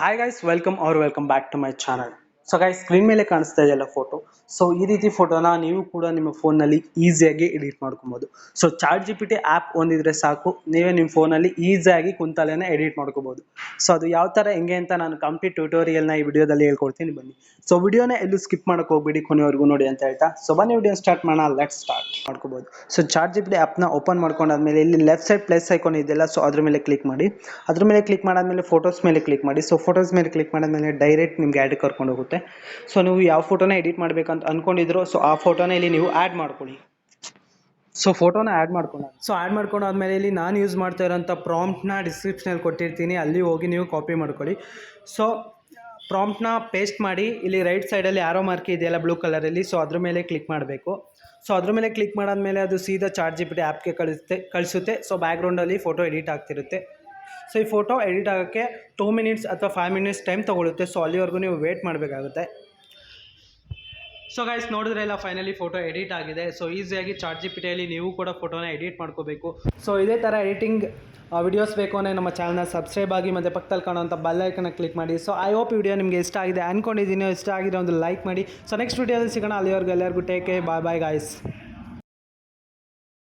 Hi guys welcome back to my channel. So guys screen ಮೇಲೆ ಕಾಣಿಸ್ತಾ ಇದೆಯಲ್ಲ photo. So ಈ ರೀತಿ ಫೋಟೋನ ನೀವು ಕೂಡ ನಿಮ್ಮ ಫೋನಲ್ಲಿ ಈಸಿಯಾಗಿ ಎಡಿಟ್ ಮಾಡ್ಕೊಬೋದು. So chat G P T app ಹೊಂದಿದ್ರೆ ಸಾಕು, ನೀವೇ ನಿಮ್ಮ ಫೋನಲ್ಲಿ ಈಸಿಯಾಗಿ ಕುಂತಲೇನೆ ಎಡಿಟ್ ಮಾಡ್ಕೋಬೋದು. ಸೊ ಅದು ಯಾವ ಥರ ಹೆಂಗೆ ಅಂತ ನಾನು ಕಂಪ್ಲೀಟ್ ಟ್ಯೂಟೋರಿಯಲ್ನ ಈ ವಿಡಿಯೋದಲ್ಲಿ ಹೇಳ್ಕೊಡ್ತೀನಿ, ಬನ್ನಿ. ಸೊ ವಿಡಿಯೋನ ಎಲ್ಲೂ ಸ್ಕಿಪ್ ಮಾಡೋಕೆ ಹೋಗ್ಬಿಡಿ, ಕೊನೆವರೆಗೂ ನೋಡಿ ಅಂತ ಹೇಳ್ತಾ ಸೊ ಬನ್ನಿ ವಿಡಿಯೋ ಸ್ಟಾರ್ಟ್ ಮಾಡೋಣ. ಲೆಟ್ಸ್ ಸ್ಟಾರ್ಟ್ ಮಾಡ್ಕೋಬೋದು. So chat G P T ಆ್ಯಪ್ನ ಓಪನ್ ಮಾಡ್ಕೊಂಡಾದ್ಮೇಲೆ ಇಲ್ಲಿ ಲೆಫ್ಟ್ ಸೈಡ್ ಪ್ಲಸ್ ಐಕಾನ್ ಇದೆಯಲ್ಲ, ಸೊ ಅದ್ರ ಮೇಲೆ ಕ್ಲಿಕ್ ಮಾಡಿ. ಅದ್ರ ಮೇಲೆ ಕ್ಲಿಕ್ ಮಾಡಾದ್ಮೇಲೆ ಫೋಟೋಸ್ ಮೇಲೆ ಕ್ಲಿಕ್ ಮಾಡಿ. ಸೊ ಫೋಟೋಸ್ ಮೇಲೆ ಕ್ಲಿಕ್ ಮಾಡಾದ್ಮೇಲೆ ಡೈರೆಕ್ಟ್ ನಿಮ್ಗೆ ಆ್ಯಡ್ ಕರ್ಕೊಂಡು ಹೋಗುತ್ತೆ. ಸೊ ನೀವು ಯಾವ ಫೋಟೋನ ಎಡಿಟ್ ಮಾಡಬೇಕಂತ ಅನ್ಕೊಂಡಿದ್ರು, ಸೊ ಆ ಫೋಟೋನ ಇಲ್ಲಿ ನೀವು ಆ್ಯಡ್ ಮಾಡ್ಕೊಳ್ಳಿ. ಸೊ ಫೋಟೋನ ಆ್ಯಡ್ ಮಾಡ್ಕೊಂಡಾದ್ಮೇಲೆ ಇಲ್ಲಿ ನಾನು ಯೂಸ್ ಮಾಡ್ತಾ ಇರೋಂಥ ಪ್ರಾಂಪ್ಟ್ನ ಡಿಸ್ಕ್ರಿಪ್ಷನಲ್ಲಿ ಕೊಟ್ಟಿರ್ತೀನಿ, ಅಲ್ಲಿ ಹೋಗಿ ನೀವು ಕಾಪಿ ಮಾಡ್ಕೊಳ್ಳಿ. ಸೊ ಪ್ರಾಂಪ್ಟ್ನ ಪೇಸ್ಟ್ ಮಾಡಿ ಇಲ್ಲಿ ರೈಟ್ ಸೈಡಲ್ಲಿ ಆರೋ ಮಾರ್ಕ್ ಇದೆಯಲ್ಲ ಬ್ಲೂ ಕಲರಲ್ಲಿ, ಸೊ ಅದ್ರ ಮೇಲೆ ಕ್ಲಿಕ್ ಮಾಡಬೇಕು. ಸೊ ಅದ್ರ ಮೇಲೆ ಕ್ಲಿಕ್ ಮಾಡಾದ್ಮೇಲೆ ಅದು ಸೀದಾ ಚಾಟ್ ಜಿ ಪಿ ಟಿ ಆ್ಯಪ್ಗೆ ಕಳಿಸುತ್ತೆ. ಸೊ ಬ್ಯಾಕ್ಗ್ರೌಂಡಲ್ಲಿ ಫೋಟೋ ಎಡಿಟ್ ಆಗ್ತಿರುತ್ತೆ. ಸೊ ಈ ಫೋಟೋ ಎಡಿಟ್ ಆಗೋಕ್ಕೆ 2 ಮಿನಿಟ್ಸ್ ಅಥವಾ 5 ಮಿನಿಟ್ಸ್ ಟೈಮ್ ತೊಗೊಳುತ್ತೆ. ಸೊ ಅಲ್ಲಿವರೆಗೂ ನೀವು ವೇಟ್ ಮಾಡಬೇಕಾಗುತ್ತೆ. ಸೊ ಗೈಸ್ ನೋಡಿದ್ರೆ ಎಲ್ಲ ಫೈನಲಿ ಫೋಟೋ ಎಡಿಟ್ ಆಗಿದೆ. ಸೊ ಈಸಿಯಾಗಿ ಚಾಟ್ ಜಿ ಪಿ ಟಿಯಲ್ಲಿ ನೀವು ಕೂಡ ಫೋಟೋನ ಎಡಿಟ್ ಮಾಡ್ಕೋಬೇಕು. ಸೊ ಇದೇ ಥರ ಎಡಿಟಿಂಗ್ ವಿಡಿಯೋಸ್ ಬೇಕು ಅಂದರೆ ನಮ್ಮ ಚಾನಲ್ನ ಸಬ್ಸ್ಕ್ರೈಬ್ ಆಗಿ, ಮತ್ತು ಪಕ್ಕದಲ್ಲಿ ಕಾಣುವಂಥ ಬೆಲ್ ಐಕನ್ನ ಕ್ಲಿಕ್ ಮಾಡಿ. ಸೊ ಐ ಹೋಪ್ ವಿಡಿಯೋ ನಿಮಗೆ ಇಷ್ಟ ಆಗಿದೆ ಅಂದ್ಕೊಂಡಿದ್ದೀನಿ. ಇಷ್ಟ ಆಗಿದೆ ಒಂದು ಲೈಕ್ ಮಾಡಿ. ಸೊ ನೆಕ್ಸ್ಟ್ ವಿಡಿಯೋದಲ್ಲಿ ಸಿಗೋಣ. ಅಲ್ಲಿವರೆಗೂ ಎಲ್ಲರಿಗೂ ಟೇಕ್ ಕೇರ್, ಬಾಯ್ ಗಾಯ್ಸ್.